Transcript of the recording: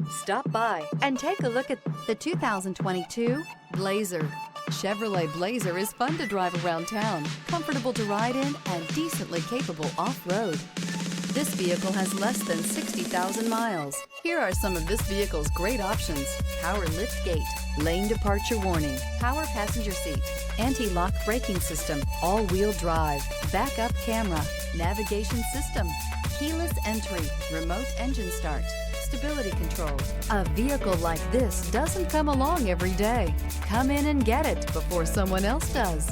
Stop by and take a look at the 2022 Blazer. Chevrolet Blazer is fun to drive around town, comfortable to ride in, and decently capable off-road. This vehicle has less than 60,000 miles. Here are some of this vehicle's great options: power lift gate, lane departure warning, power passenger seat, anti-lock braking system, all-wheel drive, backup camera, navigation system, keyless entry, remote engine start, stability control. A vehicle like this doesn't come along every day. Come in and get it before someone else does.